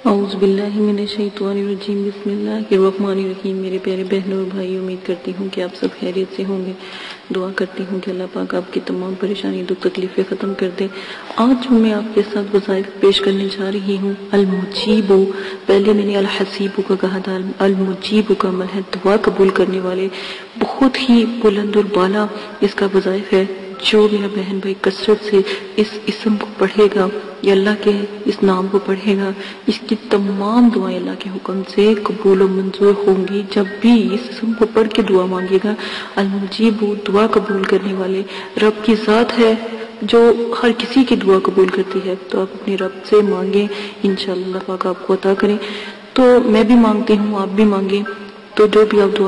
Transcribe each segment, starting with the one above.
اعوذ باللہ من الشیطان الرجیم بسم اللہ الرحمن الرحیم۔ میرے پیارے بہنوں اور بھائی، امید کرتی ہوں کہ آپ سب خیریت سے ہوں گے۔ دعا کرتی ہوں کہ اللہ پاک آپ کی تمام پریشانی دکھ تکلیفیں ختم کر دے۔ آج جو میں آپ کے ساتھ وظائف پیش کرنے جا رہی ہوں، المجیب، پہلے میں نے الحسیب کا کہا تھا، المجیب کا عمل ہے دعا قبول کرنے والے، بہت ہی بلند اور بالا اس کا وظائف ہے۔ جو میرا بہن بھائی کثرت سے اس اسم کو پڑھے گا یا اللہ کے اس نام کو پڑھے گا، اس کی تمام دعائیں اللہ کے حکم سے قبول و منظور ہوں گی۔ جب بھی اس اسم کو پڑھ کے دعا مانگے گا، المجیب دعا قبول کرنے والے رب کی ذات ہے جو ہر کسی کی دعا قبول کرتی ہے۔ تو آپ اپنے رب سے مانگیں، انشاءاللہ اللہ پاک آپ کو عطا کریں۔ تو میں بھی مانگتی ہوں، آپ بھی مانگیں۔ تو جو بھی آپ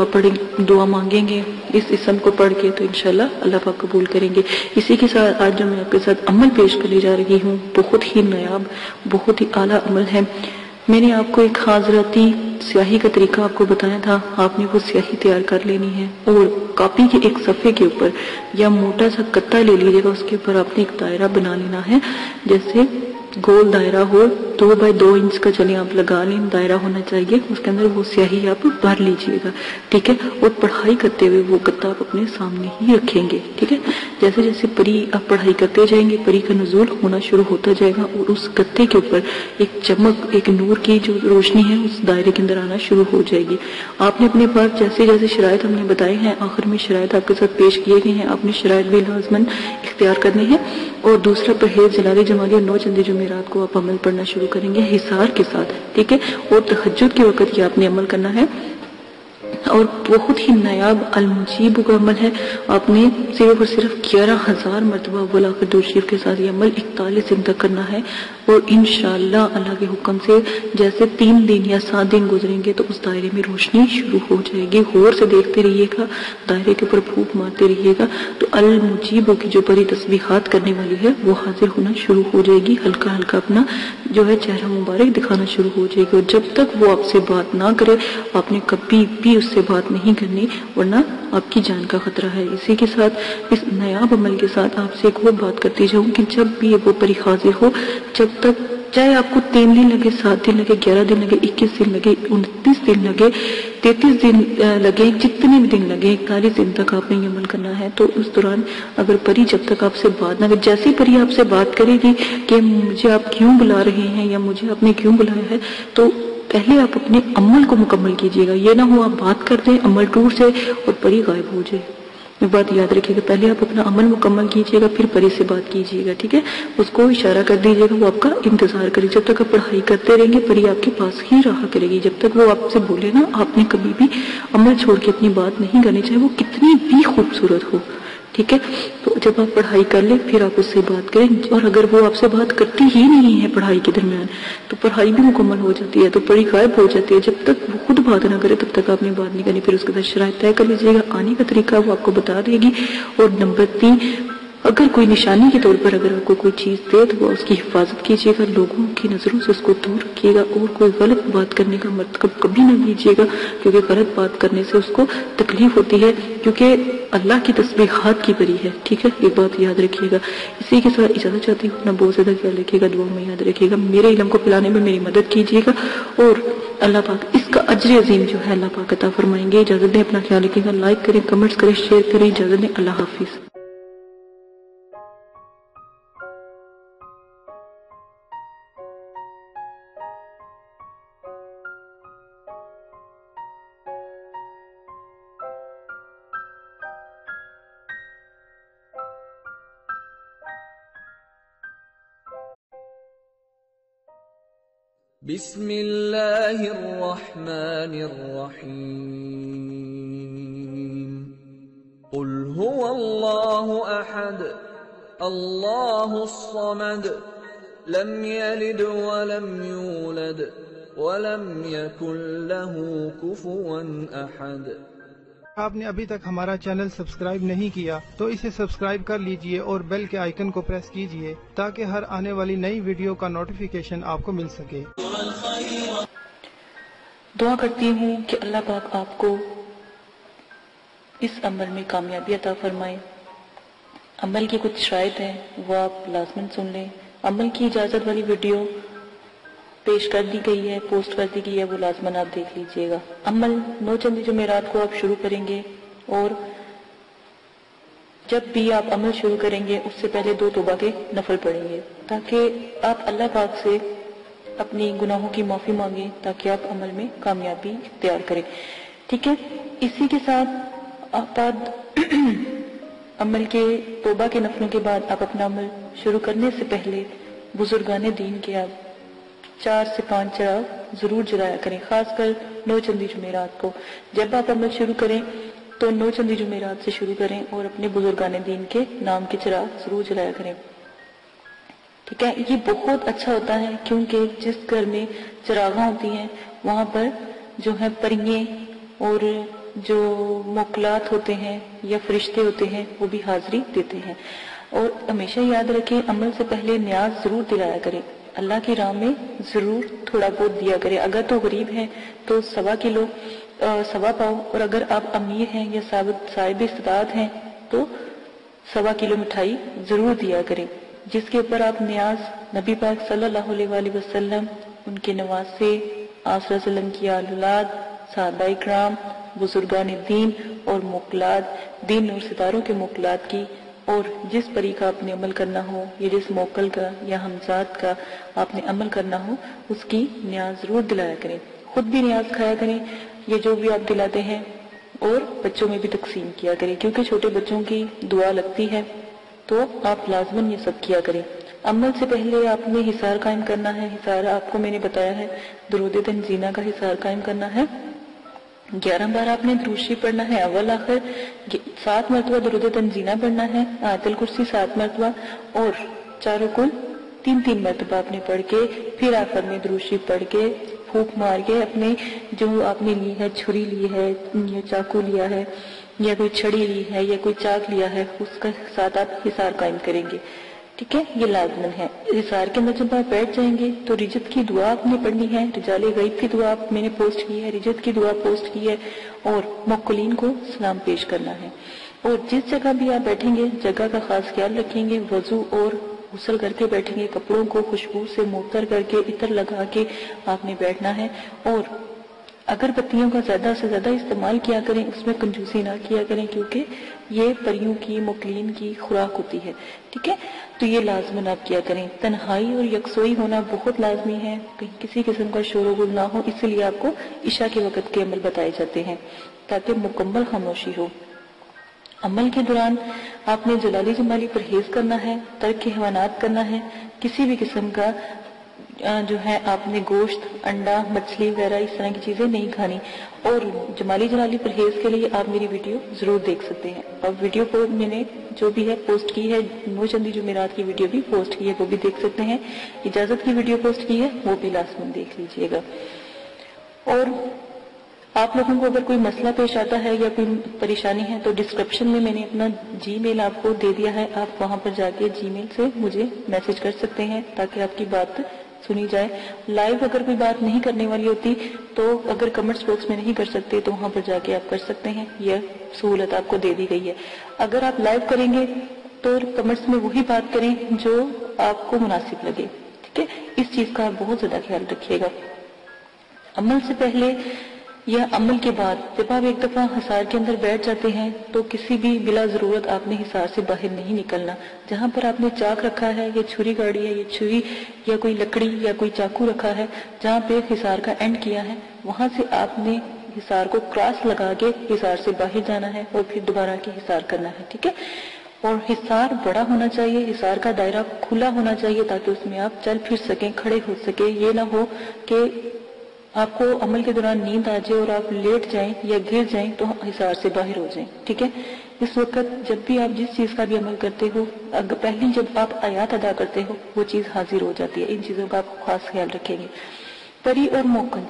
دعا مانگیں گے اس اسم کو پڑھ کے، تو انشاءاللہ اللہ پاک قبول کریں گے۔ اسی کے ساتھ آج جو میں آپ کے ساتھ عمل پیش کرنے جا رہی ہوں، بہت ہی نایاب، بہت ہی اعلیٰ عمل ہے۔ میں نے آپ کو ایک حاضراتی سیاہی کا طریقہ آپ کو بتایا تھا، آپ نے وہ سیاہی تیار کر لینی ہے اور کاپی کے ایک صفحے کے اوپر یا موٹا سا کتا لے لیجیے گا، اس کے اوپر آپ نے ایک دائرہ بنا لینا ہے، جیسے گول دائرہ ہو، 2 بائی 2 انچ کا چلیں آپ لگا لیں، دائرہ ہونا چاہیے، اس کے اندر وہ سیاہی آپ بھر لیجئے گا، ٹھیک ہے۔ اور پڑھائی کرتے ہوئے وہ کتا آپ اپنے سامنے ہی رکھیں گے، ٹھیک ہے۔ جیسے جیسے پری آپ پڑھائی کرتے جائیں گے، پری کا نزول ہونا شروع ہوتا جائے گا اور اس کتے کے اوپر ایک چمک، ایک نور کی جو روشنی ہے اس دائرے کے اندر آنا شروع ہو جائے گی۔ آپ نے اپنے پاس جیسے جیسے شرائط ہم نے بتائے ہیں، آخر میں شرائط آپ کے ساتھ پیش کیے گئے ہیں، آپ نے شرائط بھی لازماً اختیار کرنے ہیں۔ اور دوسرا پرہیز جلالی جمالی اور 9 چندی جمعرات کو آپ عمل پڑھنا شروع کریں گے حصار کے ساتھ، ٹھیک ہے۔ اور تہجد کے وقت یہ آپ نے عمل کرنا ہے، اور بہت ہی نایاب المجیب کا عمل ہے۔ آپ نے صرف اور صرف 11,000 مرتبہ ولاخر درود شریف کے ساتھ یہ عمل 41 دن تک کرنا ہے، اور انشاءاللہ اللہ کے حکم سے جیسے 3 دن یا 7 دن گزریں گے تو اس دائرے میں روشنی شروع ہو جائے گی۔ غور سے دیکھتے رہیے گا، دائرے کے اوپر پھونک مارتے رہیے گا، تو المجیب کی جو بڑی تسبیحات کرنے والی ہے وہ حاضر ہونا شروع ہو جائے گی، ہلکا ہلکا اپنا جو ہے چہرہ مبارک دکھانا شروع ہو جائے گی۔ اور جب تک وہ آپ سے بات نہ کرے، آپ نے کبھی بھی اس سے بات نہیں کرنی، ورنہ آپ کی جان کا خطرہ ہے۔ اسی کے ساتھ اس نیاب عمل کے ساتھ آپ سے ایک اور بات کرتی جاؤں کہ جب بھی وہ پری حاضر ہو، جب تک چاہے آپ کو 3 دن لگے، 7 دن لگے، 11 دن لگے، 21 دن لگے، 29 دن لگے، 33 دن لگے، جتنے بھی دن لگے، 41 دن تک آپ نے یہ عمل کرنا ہے۔ تو اس دوران اگر پری جب تک آپ سے بات نہ کرے، جیسے پری آپ سے بات کرے گی کہ مجھے آپ کیوں بلا رہے ہیں یا مجھے آپ نے کیوں بلایا ہے، تو پہلے آپ اپنے عمل کو مکمل کیجئے گا۔ یہ نہ ہو آپ بات کر دیں عمل ٹور سے اور پری غائب ہو جائے۔ یہ بات یاد رکھیے گا، پہلے آپ اپنا عمل مکمل کیجئے گا، پھر پری سے بات کیجئے گا، ٹھیک ہے۔ اس کو اشارہ کر دیجئے گا، وہ آپ کا انتظار کرے۔ جب تک آپ پڑھائی کرتے رہیں گے، پری آپ کے پاس ہی رہا کرے گی۔ جب تک وہ آپ سے بولے نا، آپ نے کبھی بھی عمل چھوڑ کے اپنی بات نہیں کرنی، چاہے وہ کتنی بھی خوبصورت ہو، ٹھیک ہے۔ تو جب آپ پڑھائی کر لیں پھر آپ اس سے بات کریں، اور اگر وہ آپ سے بات کرتی ہی نہیں ہے پڑھائی کے درمیان، تو پڑھائی بھی مکمل ہو جاتی ہے، تو پڑھی غائب ہو جاتی ہے۔ جب تک وہ خود بات نہ کرے تب تک آپ نے بات نہیں کرنی۔ پھر اس کے ساتھ شرائط طے کر لیجیے گا، آنے کا طریقہ وہ آپ کو بتا دے گی۔ اور نمبر 3، اگر کوئی نشانی کے طور پر اگر آپ کو کوئی چیز دے تو وہ اس کی حفاظت کیجیے گا، لوگوں کی نظروں سے اس کو دور رکھیے گا، اور کوئی غلط بات کرنے کا مرتکب کبھی نہ کیجیے گا، کیونکہ غلط بات کرنے سے اس کو تکلیف ہوتی ہے، کیونکہ اللہ کی تسبیحات کی پری ہے، ٹھیک ہے۔ ایک بات یاد رکھیے گا۔ اسی کے ساتھ اجازت چاہتی ہوں، اپنا بہت زیادہ خیال رکھیے گا، دعا میں یاد رکھیے گا، میرے علم کو پھیلانے میں میری مدد کیجیے گا، اور اللہ پاک اس کا اجر عظیم جو ہے اللہ پاک عطا فرمائیں گے۔ اجازت دیں، اپنا خیال رکھیے گا، لائک کریں، کمنٹس کریں، شیئر کریں، اجازت دیں، اللہ حافظ۔ بسم اللہ الرحمن الرحیم۔ قل هو اللہ احد اللہ الصمد لم یلد ولم یولد ولم یکن له کفوا احد۔ آپ نے ابھی تک ہمارا چینل سبسکرائب نہیں کیا تو اسے سبسکرائب کر لیجئے اور بیل کے آئیکن کو پریس کیجئے تاکہ ہر آنے والی نئی ویڈیو کا نوٹیفیکیشن آپ کو مل سکے۔ دعا کرتی ہوں کہ اللہ پاک آپ کو اس عمل میں کامیابی عطا فرمائے۔ عمل کی کچھ شرائط ہیں، وہ آپ لازماً سن لیں۔ عمل کی اجازت والی ویڈیو پیش کر دی گئی ہے، پوسٹ کر دی گئی ہے، وہ لازماً آپ دیکھ لیجئے گا۔ عمل 9 چندی جمعرات کو آپ شروع کریں گے، اور جب بھی آپ عمل شروع کریں گے اس سے پہلے 2 توبہ کے نفل پڑھیں گے، تاکہ آپ اللہ پاک سے اپنی گناہوں کی معافی مانگیں، تاکہ آپ عمل میں کامیابی اختیار کریں، ٹھیک ہے۔ اسی کے ساتھ آپ عمل کے توبہ کے نفلوں کے بعد آپ اپنا عمل شروع کرنے سے پہلے بزرگان دین کے آپ 4 سے 5 چراغ ضرور جلایا کریں، خاص کر 9 چندی جمعرات کو۔ جب آپ عمل شروع کریں تو 9 چندی جمعرات سے شروع کریں اور اپنے بزرگان دین کے نام کے چراغ ضرور جلایا کریں، ٹھیک ہے۔ یہ بہت اچھا ہوتا ہے کیونکہ جس گھر میں چراغاں ہوتی ہیں وہاں پر جو ہے پریے اور جو موکلات ہوتے ہیں یا فرشتے ہوتے ہیں وہ بھی حاضری دیتے ہیں۔ اور ہمیشہ یاد رکھیں عمل سے پہلے نیاز ضرور دلایا کریں، اللہ کی راہ میں ضرور تھوڑا بہت دیا کریں۔ اگر تو غریب ہیں تو 1.25 کلو 1.25 پاؤ، اور اگر آپ امیر ہیں یا صاحب استطاعت ہیں تو 1.25 کلو مٹھائی ضرور دیا کریں، جس کے اوپر آپ نیاز نبی پاک صلی اللہ علیہ وآلہ وسلم، ان کے نواسے، آپ صلی اللہ علیہ وسلم کی اولاد، صحابہ اکرام، بزرگان دین اور موکلات، دین اور ستاروں کے موکلات کی، اور جس پری کا آپ نے عمل کرنا ہو یا جس موکل کا یا ہمزاد کا آپ نے عمل کرنا ہو اس کی نیاز ضرور دلایا کریں۔ خود بھی نیاز کھایا کریں، یہ جو بھی آپ دلاتے ہیں، اور بچوں میں بھی تقسیم کیا کریں، کیونکہ چھوٹے بچوں کی دعا لگتی ہے تو آپ لازماً یہ سب کیا کریں۔ عمل سے پہلے آپ نے حصار قائم کرنا ہے۔ حصار آپ کو میں نے بتایا ہے درود تنزینہ کا حصار قائم کرنا ہے، 11 بار آپ نے درود شریف پڑھنا ہے، اول آخر 7 مرتبہ درود تنزینہ پڑھنا ہے، آیت الکرسی 7 مرتبہ، اور چاروں کل 3 مرتبہ آپ نے پڑھ کے پھر آخر میں درود شریف پڑھ کے پھونک مار کے اپنے جو آپ نے لی ہے، چھری لی ہے یا چاقو لیا ہے یا کوئی چھڑی لی ہے یا کوئی چاک لیا ہے، اس کا ساتھ آپ حصار قائم کریں گے، ٹھیک ہے۔ یہ لازمن ہے۔ حصار کے اندر جب آپ بیٹھ جائیں گے تو رجت کی دعا آپ نے پڑھنی ہے، رجال غیب کی دعا میں نے پوسٹ کی ہے، رجت کی دعا پوسٹ کی ہے، اور موکلین کو سلام پیش کرنا ہے۔ اور جس جگہ بھی آپ بیٹھیں گے جگہ کا خاص خیال رکھیں گے، وضو اور غسل کر کے بیٹھیں گے، کپڑوں کو خوشبو سے معطر کر کے عطر لگا کے آپ نے بیٹھنا ہے، اور اگر بتیوں کا زیادہ سے زیادہ استعمال کیا کریں، اس میں کنجوسی نہ کیا کریں، کیونکہ یہ پریوں کی موکلین کی خوراک ہوتی ہے، ٹھیک ہے۔ تو یہ لازماً آپ کیا کریں۔ تنہائی اور یکسوئی ہونا بہت لازمی ہے، کہیں کسی قسم کا شور و غل نہ ہو، اس لیے آپ کو عشاء کے وقت کے عمل بتائے جاتے ہیں تاکہ مکمل خاموشی ہو۔ عمل کے دوران آپ نے جلالی جمالی پرہیز کرنا ہے، ترک حیوانات کرنا ہے، کسی بھی قسم کا جو ہے آپ نے گوشت، انڈا، مچھلی وغیرہ اس طرح کی چیزیں نہیں کھانی، اور جمالی جلالی پرہیز کے لیے آپ میری ویڈیو ضرور دیکھ سکتے ہیں، اور ویڈیو کو میں نے جو بھی ہے پوسٹ کی ہے، 9 چندی جمعرات کی ویڈیو بھی پوسٹ کی ہے، وہ بھی دیکھ سکتے ہیں، اجازت کی ویڈیو پوسٹ کی ہے وہ بھی لازماً دیکھ لیجئے گا۔ اور آپ لوگوں کو اگر کوئی مسئلہ پیش آتا ہے یا کوئی پریشانی ہے تو ڈسکرپشن میں نے اپنا جی میل آپ کو دے دیا ہے، آپ وہاں پر جا کے جی میل سے مجھے میسج کر سکتے ہیں تاکہ آپ کی بات سنی جائے۔ لائیو اگر کوئی بات نہیں کرنے والی ہوتی تو اگر کمنٹس باکس میں نہیں کر سکتے تو وہاں پر جا کے آپ کر سکتے ہیں، یہ سہولت آپ کو دے دی گئی ہے۔ اگر آپ لائیو کریں گے تو کمنٹس میں وہی بات کریں جو آپ کو مناسب لگے، ٹھیک ہے۔ اس چیز کا آپ بہت زیادہ خیال رکھیے گا۔ عمل سے پہلے یا عمل کے بعد جب آپ ایک دفعہ حصار کے اندر بیٹھ جاتے ہیں تو کسی بھی بلا ضرورت آپ نے حصار سے باہر نہیں نکلنا۔ جہاں پر آپ نے چاک رکھا ہے یا چھری گاڑی ہے یا چھری یا کوئی لکڑی یا کوئی چاقو رکھا ہے، جہاں پہ حصار کا اینڈ کیا ہے وہاں سے آپ نے حصار کو کراس لگا کے حصار سے باہر جانا ہے اور پھر دوبارہ کے حصار کرنا ہے، ٹھیک ہے۔ اور حصار بڑا ہونا چاہیے، حصار کا دائرہ کھلا ہونا چاہیے تاکہ اس میں آپ چل پھر سکیں، کھڑے ہو سکیں۔ یہ نہ ہو کہ آپ کو عمل کے دوران نیند آ جائے اور آپ لیٹ جائیں یا گر جائیں تو حصار سے باہر ہو جائیں، ٹھیک ہے۔ اس وقت جب بھی آپ جس چیز کا بھی عمل کرتے ہو، پہلی جب آپ آیات ادا کرتے ہو وہ چیز حاضر ہو جاتی ہے، ان چیزوں کا آپ خاص خیال رکھیں گے۔ پری اور موکل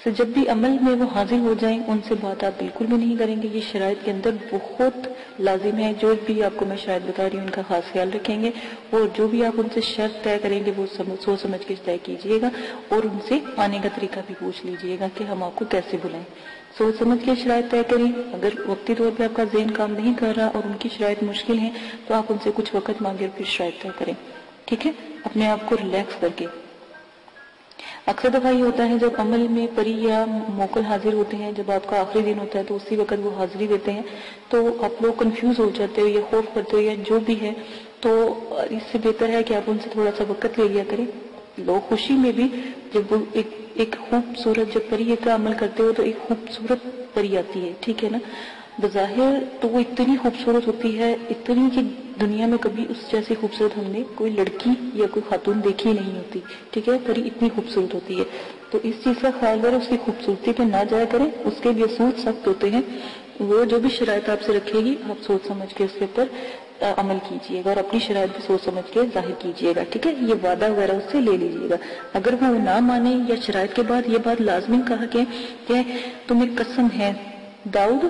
سے جب بھی عمل میں وہ حاضر ہو جائیں ان سے بات آپ بالکل بھی نہیں کریں گے، یہ شرائط کے اندر بہت لازم ہے۔ جو بھی آپ کو میں شرائط بتا رہی ہوں ان کا خاص خیال رکھیں گے، اور جو بھی آپ ان سے شرط طے کریں گے وہ سوچ سمجھ کے طے کیجئے گا، اور ان سے آنے کا طریقہ بھی پوچھ لیجئے گا کہ ہم آپ کو کیسے بلائیں۔ سوچ سمجھ کے شرائط طے کریں۔ اگر وقتی طور پہ آپ کا ذہن کام نہیں کر رہا اور ان کی شرائط مشکل ہیں تو آپ ان سے کچھ وقت مانگے اور پھر شرائط طے کریں، ٹھیک ہے، اپنے آپ کو ریلیکس کر کے۔ اکثر دفعہ یہ ہوتا ہے جب عمل میں پری یا موکل حاضر ہوتے ہیں، جب آپ کا آخری دن ہوتا ہے تو اسی وقت وہ حاضری دیتے ہیں، تو آپ لوگ کنفیوز ہو جاتے ہو یا خوف کرتے ہو یا جو بھی ہے، تو اس سے بہتر ہے کہ آپ ان سے تھوڑا سا وقت لے لیا کریں. لوگ خوشی میں بھی جب وہ ایک خوبصورت جب پری کا عمل کرتے ہو تو ایک خوبصورت پری آتی ہے، ٹھیک ہے نا. بظاہر تو وہ اتنی خوبصورت ہوتی ہے، اتنی کہ دنیا میں کبھی اس جیسی خوبصورت ہم نے کوئی لڑکی یا کوئی خاتون دیکھی نہیں ہوتی، ٹھیک ہے. پری اتنی خوبصورت ہوتی ہے، تو اس چیز کا خیال کریں، اس کی خوبصورتی پہ نہ جایا کریں. اس کے بھی اصول سخت ہوتے ہیں، وہ جو بھی شرائط آپ سے رکھے گی آپ سوچ سمجھ کے اس کے اوپر عمل کیجئے گا اور اپنی شرائط بھی سوچ سمجھ کے ظاہر کیجئے گا، ٹھیک ہے. یہ وعدہ وغیرہ اس سے لے لیجئے گا. اگر وہ نہ مانے یا شرائط کے بعد یہ بات لازمی کہا کہ تمہیں قسم ہے داؤد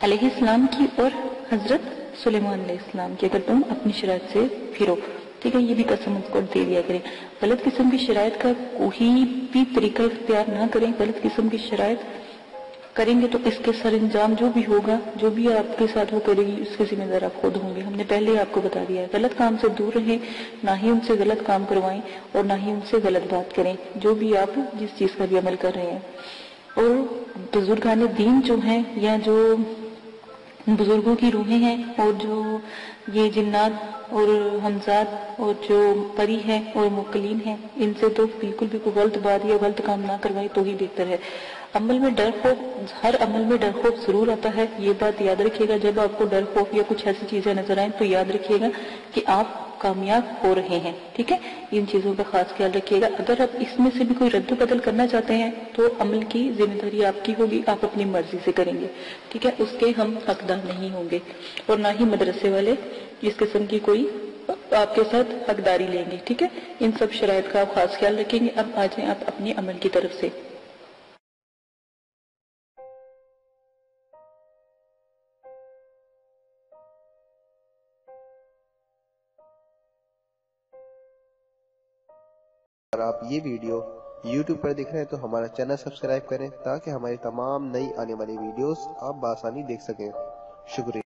علیہ السلام کی اور حضرت سلیمان علیہ السلام کی، اگر تم اپنی شرائط سے پھرو، ٹھیک ہے. یہ بھی قسم اس کو دے دیا کریں. غلط قسم کی شرائط کا کوئی بھی طریقہ اختیار نہ کریں. غلط قسم کی شرائط کریں گے تو اس کے سر انجام جو بھی ہوگا، جو بھی آپ کے ساتھ وہ کرے گی، اس کے ذمہ دار آپ خود ہوں گے. ہم نے پہلے ہی آپ کو بتا دیا ہے. غلط کام سے دور رہیں، نہ ہی ان سے غلط کام کروائیں اور نہ ہی ان سے غلط بات کریں جو بھی آپ جس چیز کا بھی عمل کر رہے ہیں. اور بزرگان دین جو ہیں یا جو بزرگوں کی روحیں ہیں اور جو یہ جنات اور حمزات اور جو پری ہیں اور موکلین ہیں، ان سے تو بالکل بھی کوئی غلط بات یا غلط کام نہ کروائے تو ہی بہتر ہے. عمل میں ڈر خوف، ہر عمل میں ڈر خوف ضرور آتا ہے، یہ بات یاد رکھیے گا. جب آپ کو ڈر خوف یا کچھ ایسی چیزیں نظر آئیں تو یاد رکھیے گا کہ آپ کامیاب ہو رہے ہیں، ٹھیک ہے. ان چیزوں کا خاص خیال رکھیے گا. اگر آپ اس میں سے بھی کوئی رد و بدل کرنا چاہتے ہیں تو عمل کی ذمہ داری آپ کی ہوگی، آپ اپنی مرضی سے کریں گے، ٹھیک ہے. اس کے ہم حقدار نہیں ہوں گے اور نہ ہی مدرسے والے اس قسم کی کوئی آپ کے ساتھ حقداری لیں گے، ٹھیک ہے. ان سب شرائط کا آپ خاص خیال رکھیں گے. اب آ جائیں آپ اپنے عمل کی طرف سے. اگر آپ یہ ویڈیو YouTube پر دیکھ رہے ہیں تو ہمارا چینل سبسکرائب کریں تاکہ ہماری تمام نئی آنے والی ویڈیوز آپ بآسانی دیکھ سکیں. شکریہ.